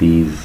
these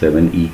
7E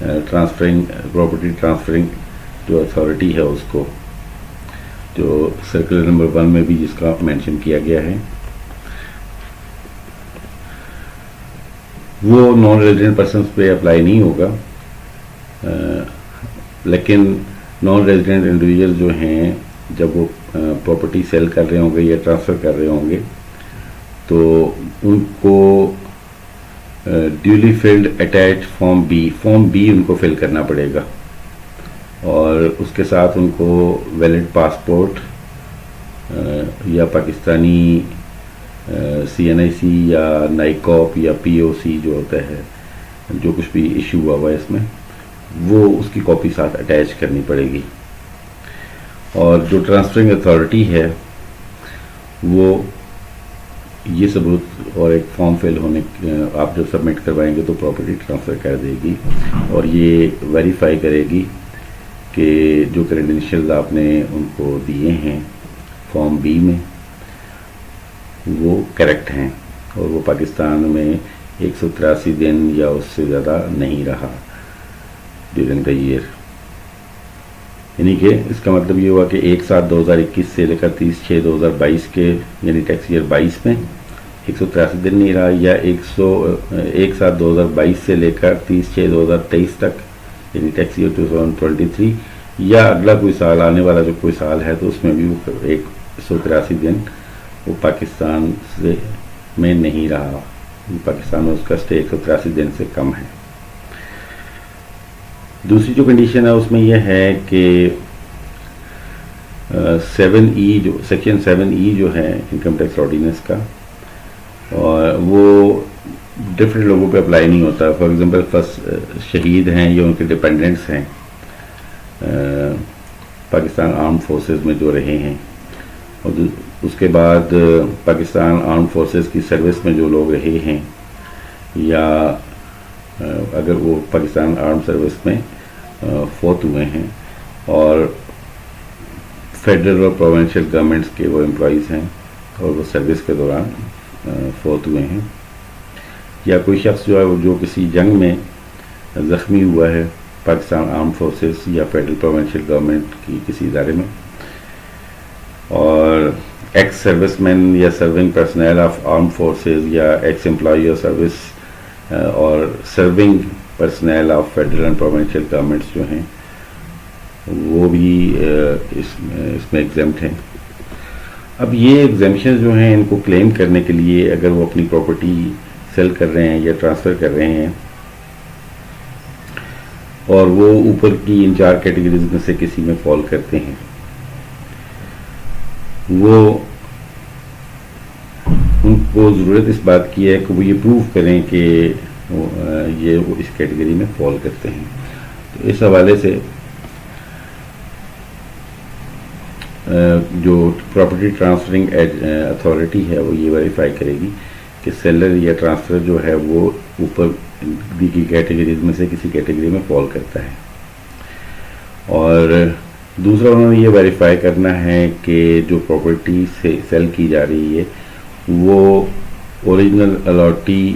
property transferring جو authority ہے اس کو، جو سرکولر نمبر 1 میں بھی جس کا مینشن کیا گیا ہے، وہ نان ریزیڈنٹ پرسنس پہ اپلائی نہیں ہوگا، لیکن نان ریزیڈنٹ انڈیویجول جو ہیں جب وہ پراپرٹی سیل کر رہے ہوں گے یا ٹرانسفر کر رہے ہوں گے تو ان کو duly filled attach form B ان کو فل کرنا پڑے گا، اور اس کے ساتھ ان کو ویلڈ پاسپورٹ یا پاکستانی CNIC یا نائکاپ یا POC جو ہوتا ہے، جو کچھ بھی ایشو ہوا ہوا ہے اس میں، وہ اس کی کاپی ساتھ اٹیچ کرنی پڑے گی. اور جو ٹرانسفرنگ اتھارٹی ہے وہ یہ ثبوت اور ایک فارم فل ہونے آپ جب سبمٹ کروائیں گے تو پراپرٹی ٹرانسفر کر دے گی، اور یہ ویریفائی کرے گی کہ جو کریڈینشیلز آپ نے ان کو دیے ہیں فارم بی میں وہ کریکٹ ہیں، اور وہ پاکستان میں 183 دن یا اس سے زیادہ نہیں رہا ڈیورنگ دا ایئر. یعنی کہ اس کا مطلب یہ ہوا کہ 1/7/2021 سے لے کر 30/6/2022 کے یعنی ٹیکس ایئر 22 میں 183 دن نہیں رہا، یا 1/7/2022 سے لے کر 30/6/2023 تک یعنی ٹیکس ایئر 2023، یا اگلا کوئی سال آنے والا جو کوئی سال ہے تو اس میں بھی وہ 183 دن وہ پاکستان میں نہیں رہا، پاکستان میں اس کا اسٹے 183 دن سے کم ہے. دوسری جو کنڈیشن ہے اس میں یہ ہے کہ 7E جو سیکشن 7E جو ہے انکم ٹیکس آرڈیننس کا، اور وہ ڈفرینٹ لوگوں پہ اپلائی نہیں ہوتا. فار ایگزامپل شہید ہیں یا ان کے ڈپینڈنٹس ہیں پاکستان آرم فورسز میں جو رہے ہیں، اور اس کے بعد پاکستان آرم فورسز کی سروس میں جو لوگ رہے ہیں، یا اگر وہ پاکستان آرم سروس میں فوت ہوئے ہیں اور فیڈرل اور پروونشل گورنمنٹس کے وہ امپلائیز ہیں اور وہ سروس کے دوران فوت ہوئے ہیں، یا کوئی شخص جو ہے جو کسی جنگ میں زخمی ہوا ہے پاکستان آرم فورسز یا فیڈرل پروونشل گورنمنٹ کی کسی ادارے میں، اور ایکس سروس مین یا serving personal of arm forces یا ایکس امپلائی اور سروس اور serving personal of federal and provincial governments جو ہیں وہ بھی اس میں ایگزمپٹ ہیں. اب یہ ایگزمپشن جو ہیں ان کو کلیم کرنے کے لیے اگر وہ اپنی پراپرٹی سیل کر رہے ہیں یا ٹرانسفر کر رہے ہیں اور وہ اوپر کی ان 4 کیٹیگریز میں سے کسی میں فال کرتے ہیں، وہ ان کو ضرورت اس بات کی ہے کہ وہ یہ پروف کریں کہ یہ وہ اس کیٹیگری میں فال کرتے ہیں. تو اس حوالے سے جو پراپرٹی ٹرانسفرنگ اتھارٹی ہے وہ یہ ویریفائی کرے گی کہ سیلر یا ٹرانسفر جو ہے وہ اوپر دی کی کیٹیگریز میں سے کسی کیٹیگری میں فال کرتا ہے. اور دوسرا انہوں نے یہ ویریفائی کرنا ہے کہ جو پراپرٹی سے سیل کی جا رہی ہے وہ اوریجنل الاٹی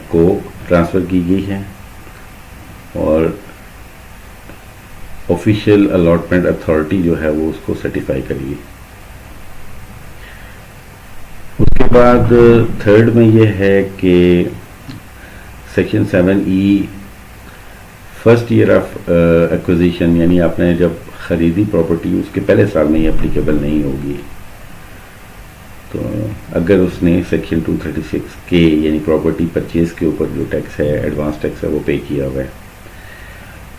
کو ٹرانسفر کی گئی ہے اور آفیشیل الاٹمنٹ اتھارٹی جو ہے وہ اس کو سرٹیفائی کرے گی. اس کے بعد تھرڈ میں یہ ہے کہ section 7E first year of acquisition, یعنی آپ نے جب خریدی پراپرٹی اس کے پہلے سال میں یہ اپلیکیبل نہیں ہوگی. تو اگر اس نے سیکشن 236 یعنی پراپرٹی پرچیز کے اوپر جو ٹیکس ہے ایڈوانس ٹیکس ہے وہ پے کیا ہوا ہے،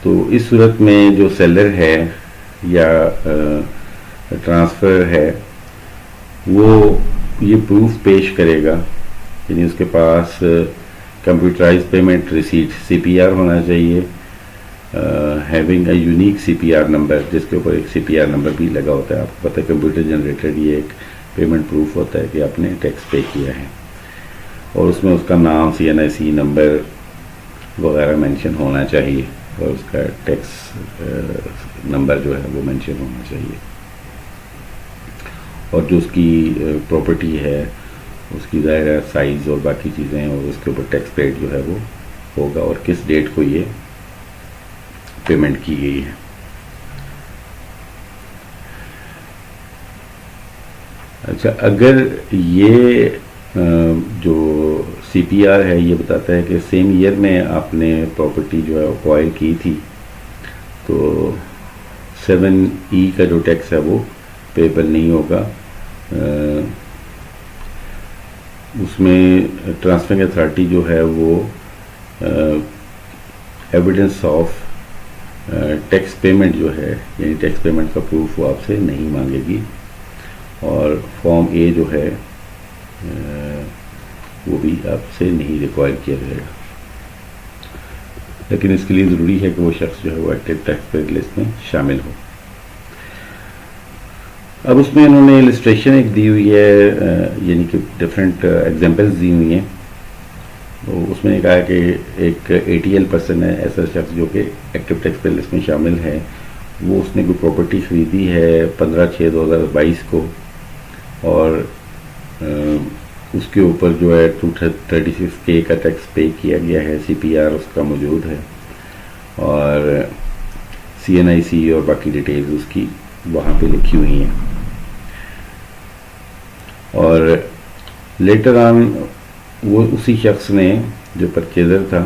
تو اس صورت میں جو سیلر ہے یا ٹرانسفر ہے وہ یہ پروف پیش کرے گا، یعنی اس کے پاس کمپیوٹرائز پیمنٹ ریسیٹ CPR ہونا چاہیے، having a unique CPR number, جس کے اوپر ایک CPR نمبر بھی لگا ہوتا ہے. آپ کو پتہ ہے کمپیوٹر جنریٹڈ یہ ایک پیمنٹ پروف ہوتا ہے کہ آپ نے ٹیکس پے کیا ہے، اور اس میں اس کا نام CNIC نمبر وغیرہ مینشن ہونا چاہیے، اور اس کا ٹیکس نمبر جو ہے وہ مینشن ہونا چاہیے، اور جو اس کی پراپرٹی ہے اس کی ظاہر سائز اور باقی چیزیں اور اس کے اوپر ٹیکس پیڈ جو ہے وہ ہوگا اور کس ڈیٹ کو یہ پیمنٹ کی گئی ہے. اچھا, اگر یہ جو سی پی آر ہے یہ بتاتا ہے کہ سیم ایئر میں آپ نے پراپرٹی جو ہے ایکوائر کی تھی, تو 7E کا جو ٹیکس ہے وہ پیبل نہیں ہوگا. اس میں ٹرانسفرنگ اتھارٹی جو ہے وہ ایویڈنس آف ٹیکس پیمنٹ جو ہے, یعنی ٹیکس پیمنٹ کا پروف وہ آپ سے نہیں مانگے گی, اور فارم اے جو ہے وہ بھی آپ سے نہیں ریکوائر کیا جائے گا. لیکن اس کے لیے ضروری ہے کہ وہ شخص جو ہے وہ ایکٹیو ٹیکس پیئر لسٹ میں شامل ہو. اب اس میں انہوں نے السٹریشن ایک دی ہوئی ہے, یعنی کہ ڈفرینٹ ایگزامپلس دی ہوئی ہیں. تو اس میں کہا کہ ایک ATL پرسن ہے, ایسا شخص جو کہ ایکٹیو ٹیکس پیئر لسٹ میں شامل ہے. وہ اس نے کوئی پراپرٹی خریدی ہے 15/6/2022 کو, اور اس کے اوپر جو ہے 236K کا ٹیکس پے کیا گیا ہے, CPR اس کا موجود ہے, اور CNIC اور باقی ڈیٹیلز اس کی وہاں پہ لکھی ہوئی ہیں. اور لیٹر آن وہ اسی شخص نے جو پرچیزر تھا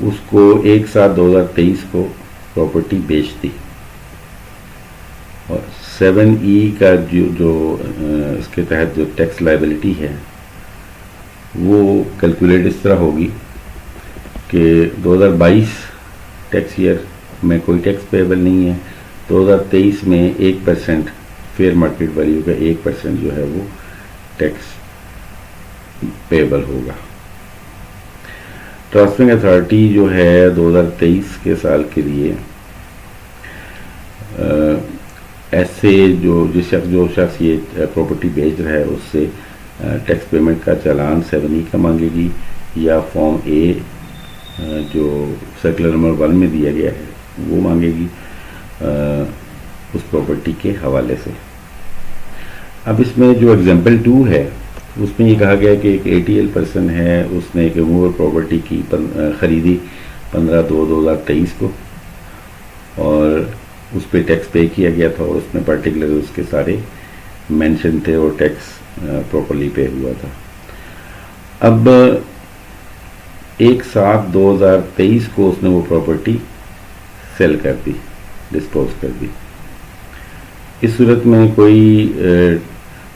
اس کو 1/7/2023 کو پراپرٹی بیچ دی, اور 7E کا جو اس کے تحت جو ٹیکس لائبلٹی ہے وہ کیلکولیٹ اس طرح ہوگی کہ 2022 ٹیکس ایئر میں کوئی ٹیکس پیبل نہیں ہے, 2023 میں 1% فیئر مارکیٹ ویلیو کا 1% جو ہے وہ ٹیکس پیبل ہوگا. ٹرانسفرنگ اتھارٹی جو ہے 2023 کے سال کے لیے ایسے جو شخص یہ پراپرٹی بیچ رہا ہے اس سے ٹیکس پیمنٹ کا چالان 7E کا مانگے گی, یا فارم اے جو سرکولر نمبر 1 میں دیا گیا ہے وہ مانگے گی اس پراپرٹی کے حوالے سے. اب اس میں جو ایگزامپل 2 ہے اس میں یہ کہا گیا کہ ایک ATL پرسن ہے, اس نے ایک ریموور پراپرٹی کی خریدی 15/2/2023 کو, اور اس پہ ٹیکس پے کیا گیا تھا, اور اس میں پرٹیکولر اس کے سارے مینشن تھے اور ٹیکس پراپرلی پے ہوا تھا. اب 1/7/2023 کو اس نے وہ پراپرٹی سیل کر دی, ڈسپوز کر دی. اس صورت میں کوئی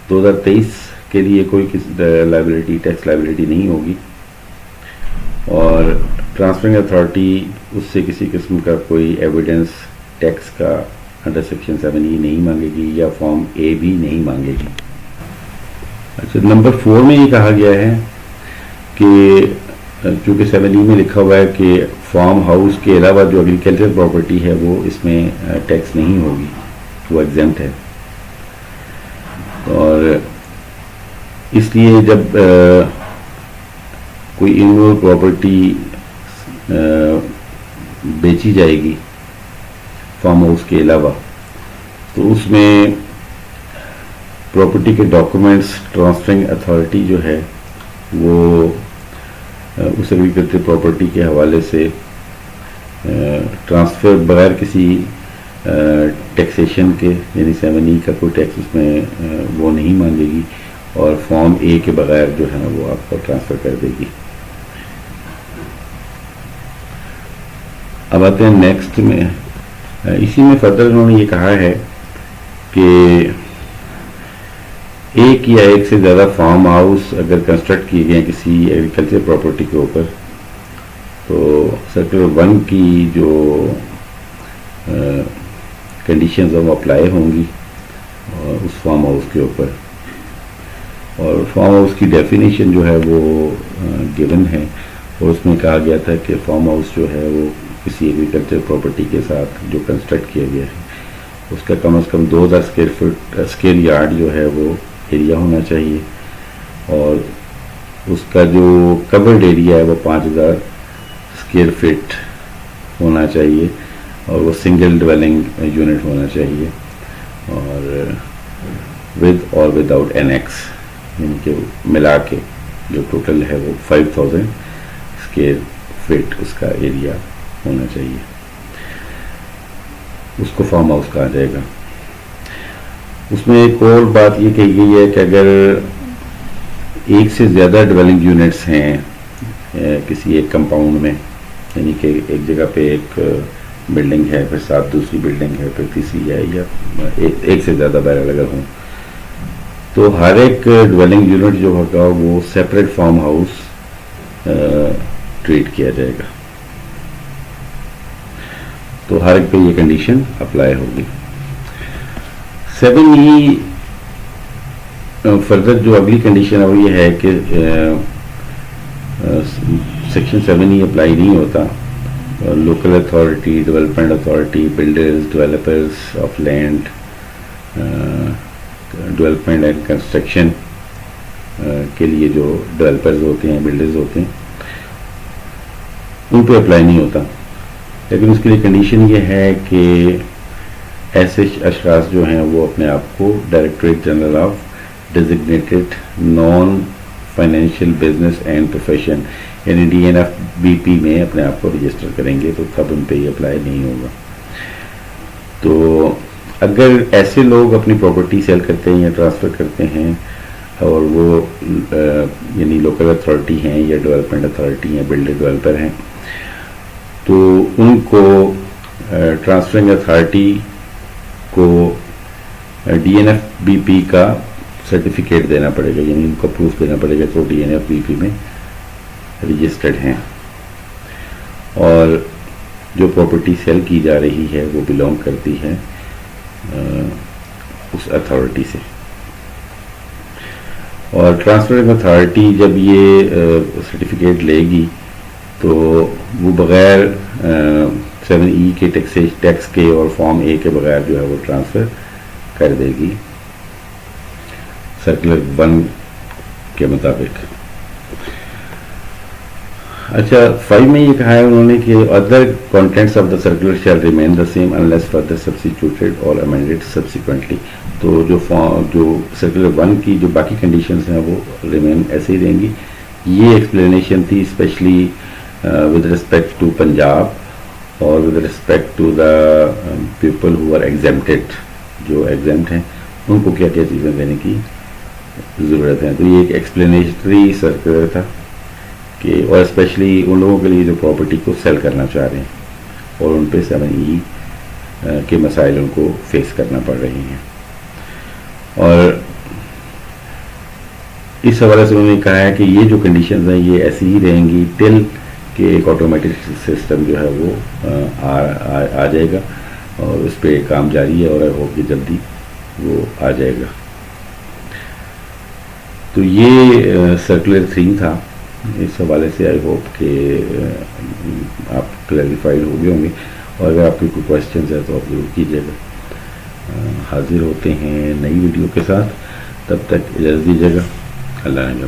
2023 کے لیے کوئی لائبلٹی ٹیکس لائبلٹی نہیں ہوگی, اور ٹرانسفرنگ اتھارٹی اس سے کسی قسم کا کوئی ایویڈنس ٹیکس کا انڈر سیکشن 7E نہیں مانگے گی, یا فارم اے بھی نہیں مانگے گی. اچھا, نمبر 4 میں یہ کہا گیا ہے کہ چونکہ 7E میں لکھا ہوا ہے کہ فارم ہاؤس کے علاوہ جو ایگریکلچر پراپرٹی ہے وہ اس میں ٹیکس نہیں ہوگی, وہ ایگزمپٹ ہے. اور اس لیے جب کوئی انویول پراپرٹی بیچی جائے گی فارم ہاؤس کے علاوہ, تو اس میں پراپرٹی کے ڈاکومنٹس ٹرانسفرنگ اتھارٹی جو ہے وہ اس ایگریکلچر پراپرٹی کے حوالے سے ٹرانسفر بغیر کسی ٹیکسیشن کے, یعنی 7E کا کوئی ٹیکس اس میں وہ نہیں مانگے گی, اور فارم اے کے بغیر جو ہے وہ آپ کو ٹرانسفر کر دے گی. اب آتے ہیں نیکسٹ میں. اسی میں فردر انہوں نے یہ کہا ہے کہ ایک یا ایک سے زیادہ فارم ہاؤس اگر کنسٹرکٹ کیے گئے ہیں کسی ایگریکلچر پراپرٹی کے اوپر, تو سرکولر 1 کی جو کنڈیشنز وہ اپلائی ہوں گی اس فارم ہاؤس کے اوپر. اور فارم ہاؤس کی ڈیفینیشن جو ہے وہ گیون ہے, اور اس میں کہا گیا تھا کہ فارم ہاؤس جو ہے وہ کسی ایگریکلچر پراپرٹی کے ساتھ جو کنسٹرکٹ کیا گیا ہے اس کا کم از کم 2000 اسکوائر یارڈ جو ہے وہ ایریا ہونا چاہیے, اور اس کا جو کورڈ ایریا ہے وہ 5000 اسکوائر فٹ ہونا چاہیے, اور وہ سنگل ڈویلنگ یونٹ ہونا چاہیے, اور ود اور وداؤٹ اینیکس, یعنی کہ ملا کے جو ٹوٹل ہے وہ 5000 اسکوائر فٹ اس کا ایریا ہونا چاہیے، اس کو فارم ہاؤس کہا جائے گا۔ اس میں ایک اور بات یہ کہی گئی ہے کہ اگر ایک سے زیادہ ڈویلنگ یونٹس ہیں کسی ایک کمپاؤنڈ میں، یعنی کہ ایک جگہ پہ ایک بلڈنگ ہے، پھر ساتھ دوسری بلڈنگ ہے، پھر تیسری ہے، یا ایک سے زیادہ بہرحال اگر ہوں، تو ہر ایک ڈویلنگ یونٹ جو ہوگا وہ سیپریٹ فارم ہاؤس ٹریٹ کیا جائے گا، تو ہر ایک پہ یہ کنڈیشن اپلائی ہوگی۔ 7E فردر جو اگلی کنڈیشن ہے وہ یہ ہے کہ سیکشن 7E اپلائی نہیں ہوتا local authority, development authority, builders, developers of land, development and construction کے لیے جو ڈیولپرز ہوتے ہیں، بلڈرز ہوتے ہیں، ان پہ اپلائی نہیں ہوتا۔ لیکن اس کے لیے کنڈیشن یہ ہے کہ ایسے اشخاص جو ہیں وہ اپنے آپ کو directorate general of designated non financial business and profession یعنی DNFBP میں اپنے آپ کو رجسٹر کریں گے، تو تب ان پہ یہ اپلائی نہیں ہوگا۔ تو اگر ایسے لوگ اپنی پراپرٹی سیل کرتے ہیں یا ٹرانسفر کرتے ہیں اور وہ یعنی لوکل اتھارٹی ہیں یا ڈیولپمنٹ اتھارٹی ہیں، بلڈر ڈیولپر ہیں، تو ان کو ٹرانسفرنگ اتھارٹی کو DNFBP کا سرٹیفکیٹ دینا پڑے گا، یعنی ان کو پروف دینا پڑے گا تو DNFBP میں رجسٹرڈ ہیں، اور جو پراپرٹی سیل کی جا رہی ہے وہ بلونگ کرتی ہے اس اتھارٹی سے۔ اور ٹرانسفرنگ اتھارٹی جب یہ سرٹیفکیٹ لے گی تو وہ بغیر 7E کے ٹیکس کے اور فارم A کے بغیر جو ہے وہ ٹرانسفر کر دے گی سرکولر 1 کے مطابق۔ اچھا 5 میں یہ کہا ہے انہوں نے کہ other contents of the circular shall remain the same unless further substituted or amended subsequently. تو جو سرکولر 1 کی جو باقی کنڈیشنز ہیں وہ ریمین ایسے ہی رہیں گی۔ یہ ایکسپلینیشن تھی especially with respect to Punjab اور with respect to the people who are exempted, جو ایگزیمپٹ ہیں ان کو کیا کیا چیزیں دینے کی ضرورت ہے۔ تو یہ ایک ایکسپلینیٹری سرکولر تھا کہ، اور اسپیشلی ان لوگوں کے لیے جو پراپرٹی کو سیل کرنا چاہ رہے ہیں اور ان پہ 7E کے مسائل ان کو فیس کرنا پڑ رہے ہیں۔ اور اس حوالے سے انہوں نے کہا ہے کہ یہ جو کنڈیشنز ہیں یہ ایسی ہی رہیں گی ٹل کہ ایک آٹومیٹک سسٹم جو ہے وہ آ جائے گا، اور اس پہ کام جاری ہے اور آئی ہوپ کہ جلدی وہ آ جائے گا۔ تو یہ سرکولر 3 تھا۔ اس حوالے سے آئی ہوپ کہ آپ کلیریفائڈ ہو گئے ہوں گے، اور اگر آپ کی کوئی کوشچنز ہے تو آپ ضرور کیجیے گا۔ حاضر ہوتے ہیں نئی ویڈیو کے ساتھ، تب تک اجازت دیجیے گا۔ اللہ نے